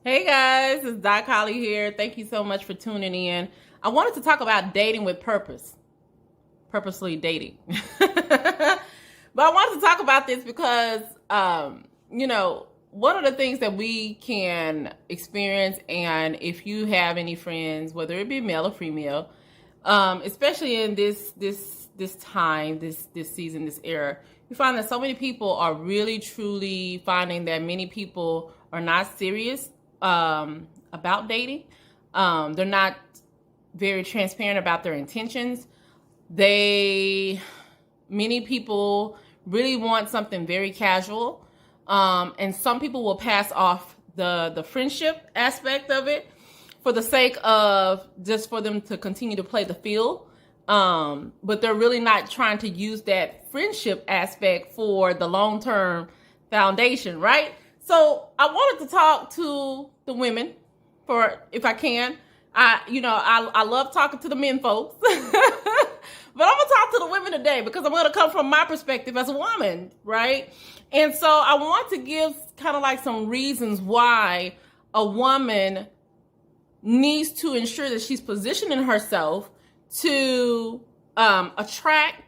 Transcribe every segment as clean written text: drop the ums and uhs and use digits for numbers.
Hey guys, it's Doc Holly here. Thank you so much for tuning in. I wanted to talk about dating with purpose, purposely dating. But I wanted to talk about this because, one of the things that we can experience, and if you have any friends, whether it be male or female, especially in this time, this season, this era, you find that so many people are really truly finding that many people are not serious about dating. They're not very transparent about their intentions. Many people really want something very casual. And some people will pass off the friendship aspect of it for the sake of just for them to continue to play the field. But they're really not trying to use that friendship aspect for the long-term foundation, right? So I wanted to talk to the women if I can. I love talking to the men folks, but I'm gonna talk to the women today because I'm gonna come from my perspective as a woman, right? And so I want to give kind of like some reasons why a woman needs to ensure that she's positioning herself to attract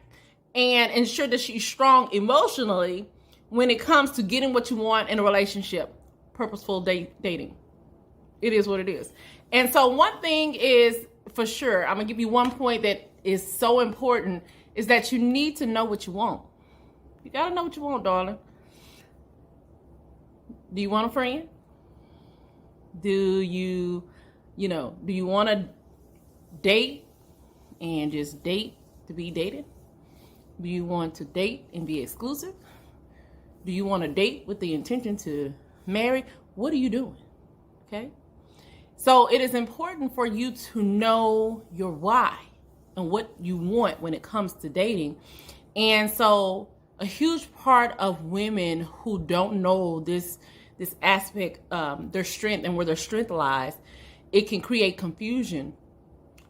and ensure that she's strong emotionally when it comes to getting what you want in a relationship. Purposeful dating. It is what it is. And so one thing is for sure, I'm gonna give you one point that is so important, is that you need to know what you want. You gotta know what you want, darling. Do you want a friend? Do you want to date and just date to be dated? Do you want to date and be exclusive? Do you want to date with the intention to marry? What are you doing? Okay. So it is important for you to know your why and what you want when it comes to dating. And so a huge part of women who don't know this aspect, their strength and where their strength lies, it can create confusion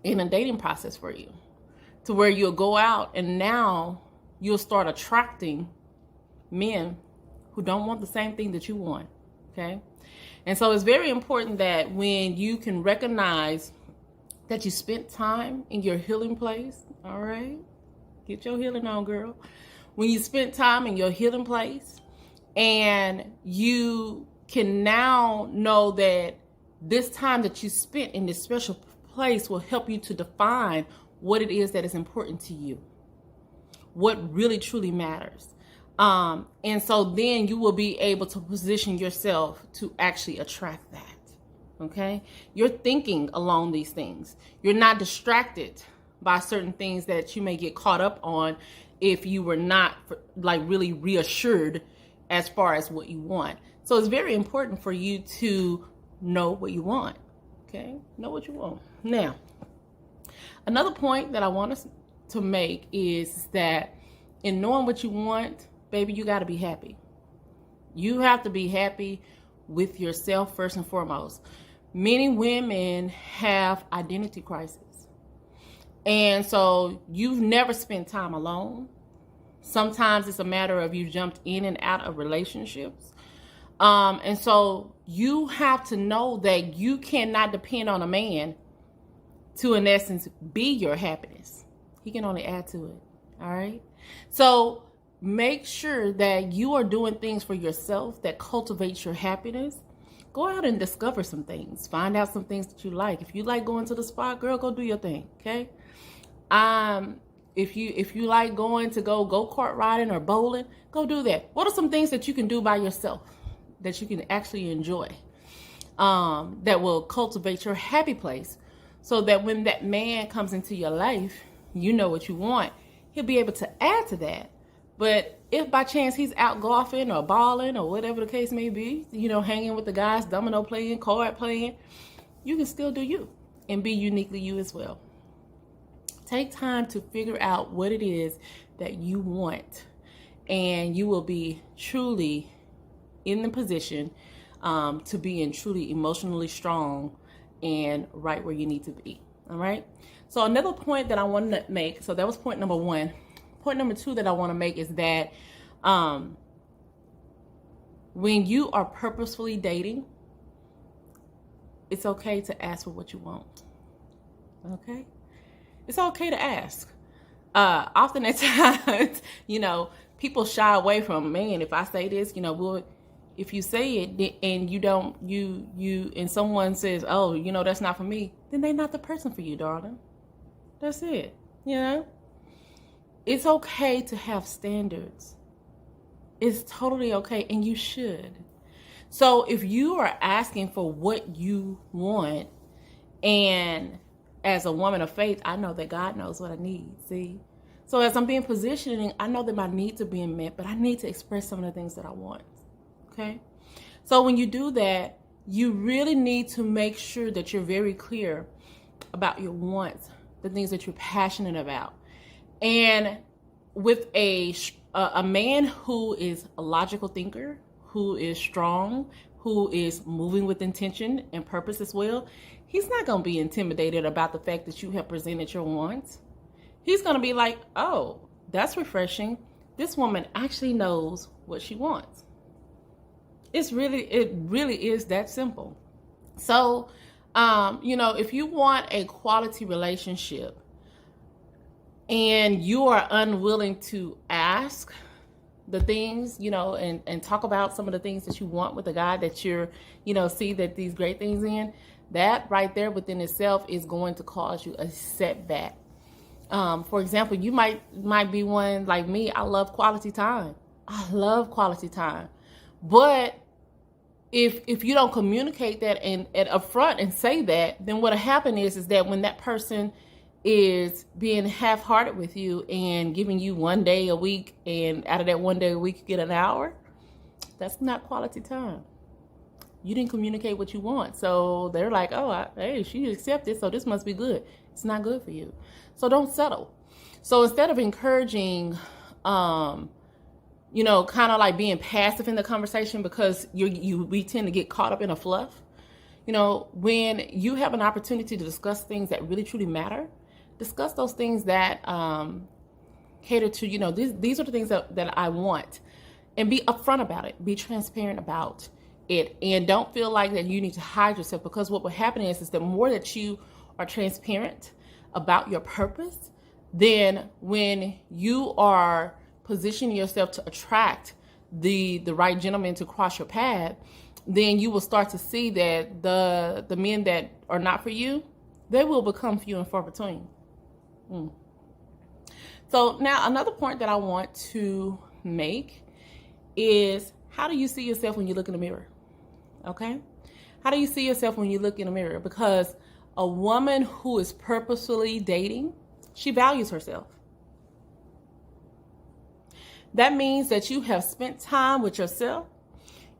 in a dating process for you, to where you'll go out and now you'll start attracting men who don't want the same thing that you want. Okay. And so it's very important that when you can recognize that you spent time in your healing place, all right, get your healing on, girl. When you spent time in your healing place and you can now know that this time that you spent in this special place will help you to define what it is that is important to you, what really truly matters. And so then you will be able to position yourself to actually attract that. Okay. You're thinking along these things. You're not distracted by certain things that you may get caught up on if you were not like really reassured as far as what you want. So it's very important for you to know what you want. Okay. Know what you want. Now, another point that I want us to make is that in knowing what you want, baby, you got to be happy. You have to be happy with yourself first and foremost. Many women have identity crisis. And so you've never spent time alone. Sometimes it's a matter of you jumped in and out of relationships. And so you have to know that you cannot depend on a man to, in essence, be your happiness. He can only add to it. All right. So make sure that you are doing things for yourself that cultivates your happiness. Go out and discover some things. Find out some things that you like. If you like going to the spa, girl, go do your thing. Okay. If you like going to go-kart riding or bowling, go do that. What are some things that you can do by yourself that you can actually enjoy, that will cultivate your happy place, so that when that man comes into your life, you know what you want. He'll be able to add to that. But if by chance he's out golfing or balling or whatever the case may be, hanging with the guys, domino playing, card playing, you can still do you and be uniquely you as well. Take time to figure out what it is that you want, and you will be truly in the position to be truly emotionally strong and right where you need to be. All right. So another point that I want to make, so that was point number one. Point number two that I want to make is that when you are purposefully dating, it's okay to ask for what you want. Okay? It's okay to ask. Often at times, people shy away from, man, if I say this, well, if you say it and you don't, and someone says, oh, that's not for me, then they're not the person for you, darling. That's it. It's okay to have standards. It's totally okay, and you should. So if you are asking for what you want, and as a woman of faith, I know that God knows what I need, see? So as I'm being positioning, I know that my needs are being met, but I need to express some of the things that I want, okay? So when you do that, you really need to make sure that you're very clear about your wants, the things that you're passionate about. And with a man who is a logical thinker, who is strong, who is moving with intention and purpose as well, he's not going to be intimidated about the fact that you have presented your wants. He's going to be like, oh, that's refreshing. This woman actually knows what she wants. It really is that simple. So, if you want a quality relationship and you are unwilling to ask the things, and talk about some of the things that you want with the guy that you're, see that these great things in, that right there within itself is going to cause you a setback. For example, you might be one like me. I love quality time. But if you don't communicate that and up front and say that, then what'll happen is that when that person is being half-hearted with you and giving you 1 day a week, and out of that 1 day a week you get an hour, that's not quality time. You didn't communicate what you want. So they're like, oh, hey, she accepted, so this must be good. It's not good for you. So don't settle. So instead of encouraging, kind of like being passive in the conversation, because we tend to get caught up in a fluff. When you have an opportunity to discuss things that really truly matter, discuss those things that cater to, these are the things that I want, and be upfront about it. Be transparent about it, and don't feel like that you need to hide yourself, because what will happen is the more that you are transparent about your purpose, then when you are positioning yourself to attract the right gentleman to cross your path, then you will start to see that the men that are not for you, they will become few and far between. So now another point that I want to make is, how do you see yourself when you look in the mirror? Okay? How do you see yourself when you look in the mirror? Because a woman who is purposefully dating, she values herself. That means that you have spent time with yourself.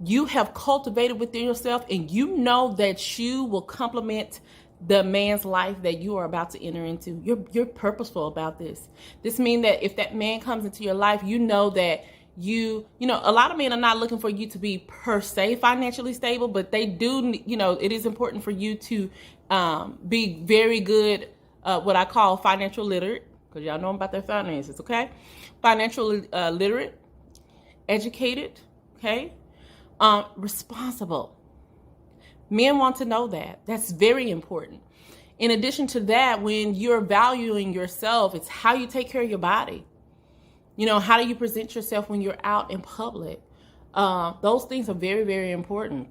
You have cultivated within yourself, and you know that you will complement the man's life that you are about to enter into. You're purposeful about this. This means that if that man comes into your life, you know that a lot of men are not looking for you to be per se financially stable, but they do, it is important for you to be very good, what I call financial literate, because y'all know about their finances, okay? Financially literate, educated, okay? Responsible. Men want to know that. That's very important. In addition to that, when you're valuing yourself, it's how you take care of your body. How do you present yourself when you're out in public? Those things are very, very important.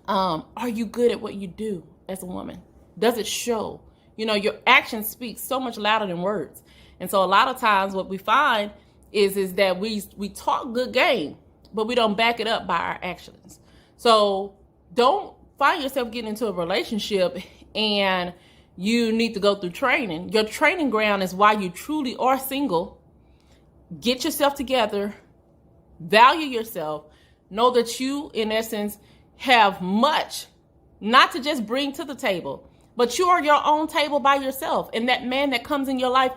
Are you good at what you do as a woman? Does it show? Your actions speak so much louder than words. And so a lot of times what we find is that we talk good game, but we don't back it up by our actions. So don't find yourself getting into a relationship and you need to go through training. Your training ground is why you truly are single. Get yourself together, value yourself, know that you, in essence, have much not to just bring to the table, but you are your own table by yourself. And that man that comes in your life,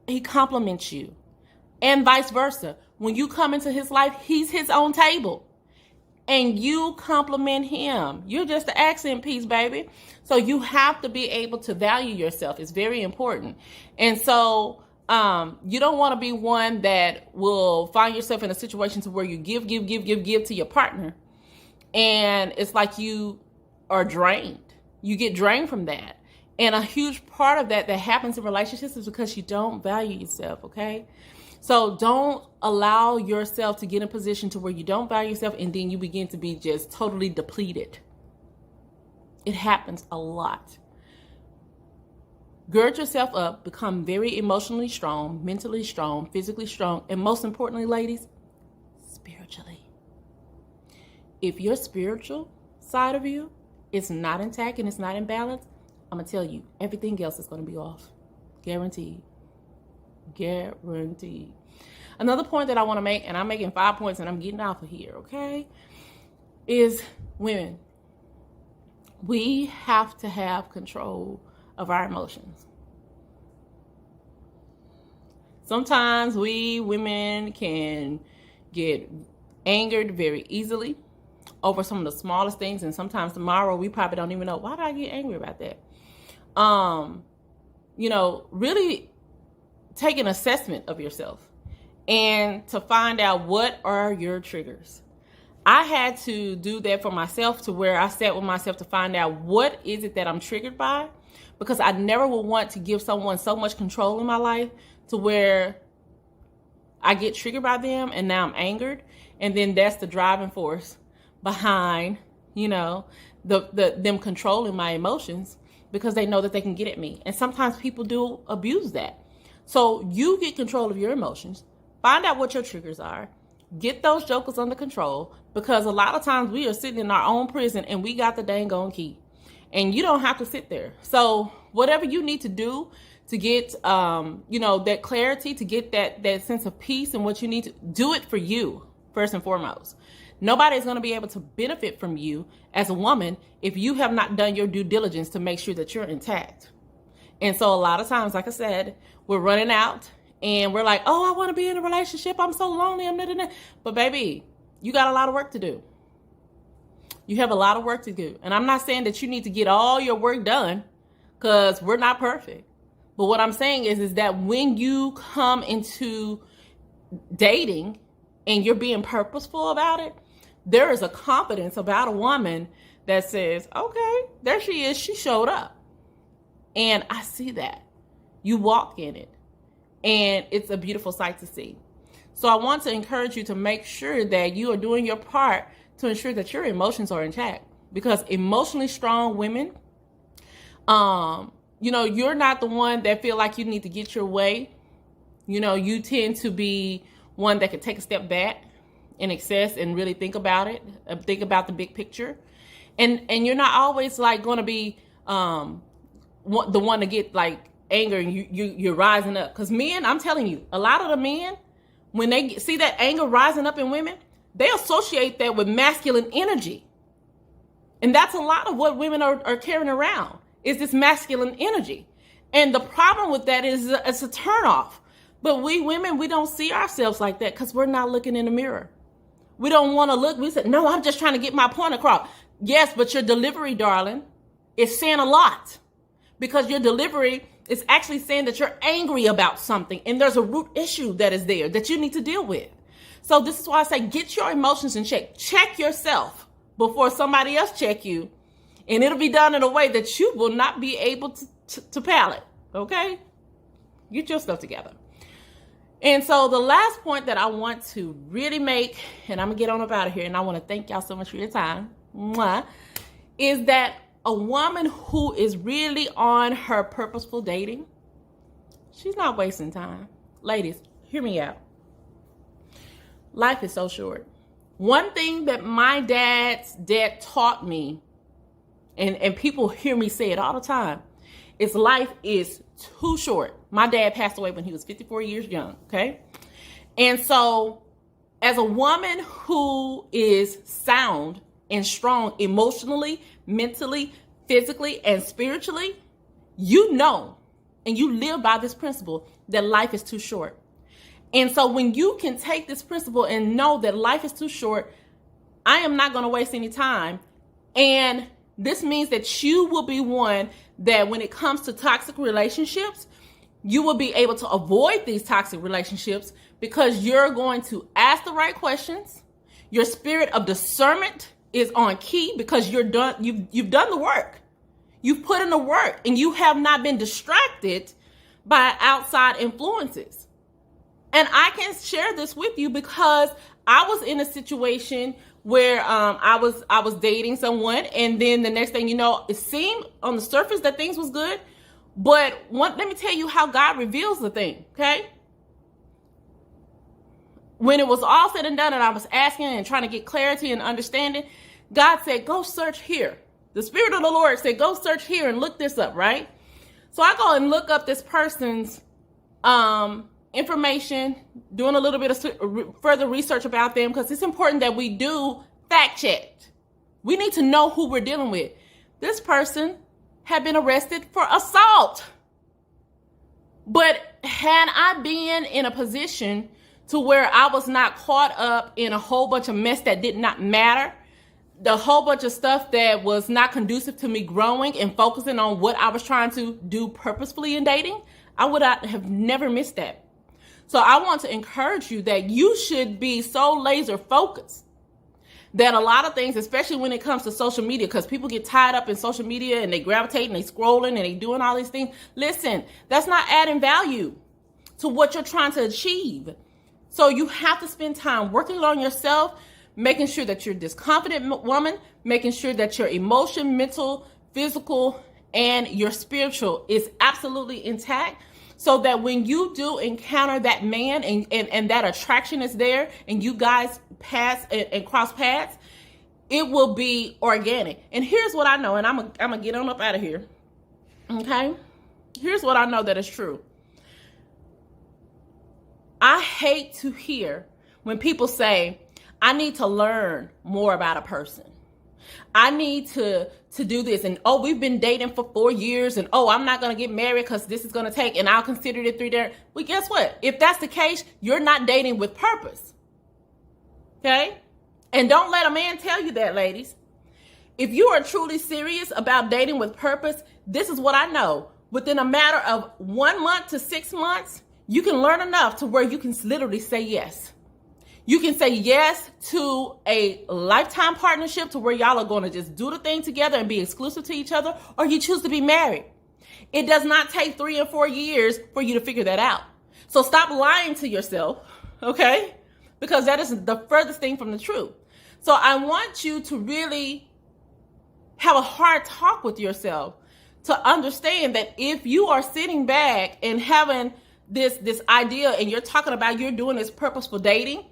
he compliments you. And vice versa. When you come into his life, he's his own table. And you compliment him. You're just the accent piece, baby. So you have to be able to value yourself. It's very important. And so you don't want to be one that will find yourself in a situation to where you give to your partner. And it's like you are drained. You get drained from that. And a huge part of that happens in relationships is because you don't value yourself, okay? So don't allow yourself to get in a position to where you don't value yourself and then you begin to be just totally depleted. It happens a lot. Gird yourself up, become very emotionally strong, mentally strong, physically strong, and most importantly, ladies, spiritually. If your spiritual side of you is not intact and it's not in balance, I'm going to tell you, everything else is going to be off. Guaranteed. Guaranteed. Another point that I want to make, and I'm making 5 points and I'm getting off of here, okay, is women. We have to have control of our emotions. Sometimes we women can get angered very easily over some of the smallest things, and sometimes tomorrow we probably don't even know, why did I get angry about that? Really take an assessment of yourself and to find out what are your triggers. I had to do that for myself, to where I sat with myself to find out what is it that I'm triggered by, because I never would want to give someone so much control in my life to where I get triggered by them and now I'm angered. And then that's the driving force behind, them controlling my emotions, because they know that they can get at me. And sometimes people do abuse that. So you get control of your emotions, find out what your triggers are, get those jokers under control, because a lot of times we are sitting in our own prison and we got the dang on key. And you don't have to sit there. So whatever you need to do to get, that clarity, to get that sense of peace, and what you need to do, it for you, first and foremost. Nobody is going to be able to benefit from you as a woman if you have not done your due diligence to make sure that you're intact. And so a lot of times, like I said, we're running out and we're like, oh, I want to be in a relationship. I'm so lonely. But baby, you got a lot of work to do. You have a lot of work to do. And I'm not saying that you need to get all your work done, because we're not perfect. But what I'm saying is that when you come into dating and you're being purposeful about it, there is a confidence about a woman that says, okay, there she is. She showed up. And I see that. You walk in it. And it's a beautiful sight to see. So I want to encourage you to make sure that you are doing your part to ensure that your emotions are intact. Because emotionally strong women, you're not the one that feel like you need to get your way. You tend to be one that can take a step back in excess and really think about it, think about the big picture. And you're not always like going to be the one to get like anger and you're rising up. Because men, I'm telling you, a lot of the men, when they see that anger rising up in women, they associate that with masculine energy. And that's a lot of what women are carrying around, is this masculine energy. And the problem with that is it's a turnoff. But we women, we don't see ourselves like that because we're not looking in the mirror. We don't want to look. We said, no, I'm just trying to get my point across. Yes, but your delivery, darling, is saying a lot, because your delivery is actually saying that you're angry about something and there's a root issue that is there that you need to deal with. So this is why I say, get your emotions in check. Check yourself before somebody else check you. And it'll be done in a way that you will not be able to palate. Okay? Get your stuff together. And so the last point that I want to really make, and I'm going to get on up out of here, and I want to thank y'all so much for your time, is that a woman who is really on her purposeful dating, she's not wasting time. Ladies, hear me out. Life is so short. One thing that my dad's dad taught me, and people hear me say it all the time, is life is too short. My dad passed away when he was 54 years young, okay? And so as a woman who is sound and strong emotionally, mentally, physically, and spiritually, you know, and you live by this principle that life is too short. And so when you can take this principle and know that life is too short, I am not going to waste any time. And this means that you will be one that when it comes to toxic relationships, you will be able to avoid these toxic relationships because you're going to ask the right questions. Your spirit of discernment is on key because you've done the work. You've put in the work and you have not been distracted by outside influences. And I can share this with you because I was in a situation where I was dating someone, and then the next thing you know, it seemed on the surface that things was good. But let me tell you how God reveals the thing, okay? When it was all said and done and I was asking and trying to get clarity and understanding, God said, go search here. The Spirit of the Lord said, go search here and look this up, right? So I go and look up this person's information, doing a little bit of further research about them, because it's important that we do fact check. We need to know who we're dealing with. This person had been arrested for assault. But had I been in a position to where I was not caught up in a whole bunch of mess that did not matter, the whole bunch of stuff that was not conducive to me growing and focusing on what I was trying to do purposefully in dating, I would have never missed that. So I want to encourage you that you should be so laser focused that a lot of things, especially when it comes to social media, because people get tied up in social media and they gravitate and they scrolling and they doing all these things. Listen, that's not adding value to what you're trying to achieve. So you have to spend time working on yourself, making sure that you're this confident woman, making sure that your emotion, mental, physical, and your spiritual is absolutely intact, so that when you do encounter that man and that attraction is there and you guys pass and cross paths, it will be organic. And here's what I know, and I'm gonna get on up out of here, okay? Here's what I know that is true. I hate to hear when people say, I need to learn more about a person. I need to do this. And, oh, we've been dating for 4 years. And, oh, I'm not going to get married because this is going to take, and I'll consider it 3 days. Well, guess what? If that's the case, you're not dating with purpose. Okay? And don't let a man tell you that, ladies. If you are truly serious about dating with purpose, this is what I know. Within a matter of 1 month to 6 months, you can learn enough to where you can literally say yes. You can say yes to a lifetime partnership to where y'all are going to just do the thing together and be exclusive to each other, or you choose to be married. It does not take 3 and 4 years for you to figure that out. So stop lying to yourself, okay? Because that is the furthest thing from the truth. So I want you to really have a hard talk with yourself to understand that if you are sitting back and having this idea and you're talking about you're doing this purposeful dating,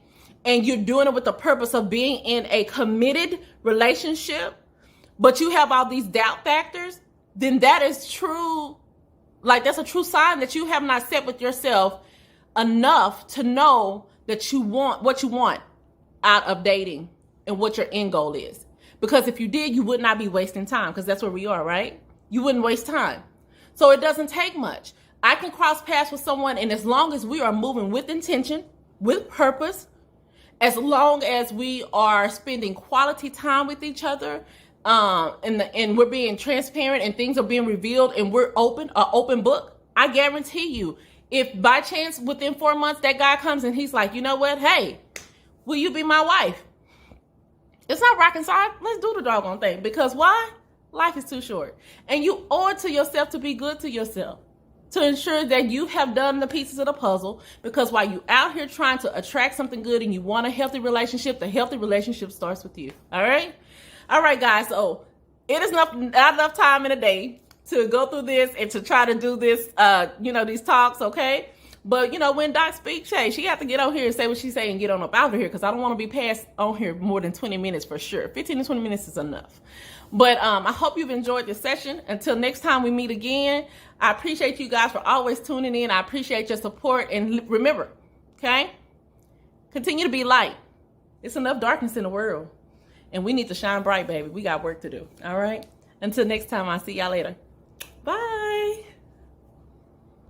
and you're doing it with the purpose of being in a committed relationship, but you have all these doubt factors, then that is true. Like, that's a true sign that you have not set with yourself enough to know that you want what you want out of dating and what your end goal is. Because if you did, you would not be wasting time, because that's where we are, right? You wouldn't waste time. So it doesn't take much. I can cross paths with someone, and as long as we are moving with intention, with purpose, as long as we are spending quality time with each other, and we're being transparent and things are being revealed and we're open book, I guarantee you, if by chance within 4 months that guy comes and he's like, you know what, hey, will you be my wife? It's not rocket science. Let's do the doggone thing. Because why? Life is too short. And you owe it to yourself to be good to yourself, to ensure that you have done the pieces of the puzzle. Because while you out here trying to attract something good and you want a healthy relationship, the healthy relationship starts with you. All right? All right, guys. So it is not enough time in a day to go through this and to try to do this, these talks, okay? But, when Doc speaks, she have to get on here and say what she's saying and get on up out of here, because I don't want to be passed on here more than 20 minutes for sure. 15 to 20 minutes is enough. But I hope you've enjoyed this session. Until next time we meet again, I appreciate you guys for always tuning in. I appreciate your support. And remember, okay, continue to be light. It's enough darkness in the world, and we need to shine bright, baby. We got work to do. All right. Until next time, I'll see y'all later. Bye.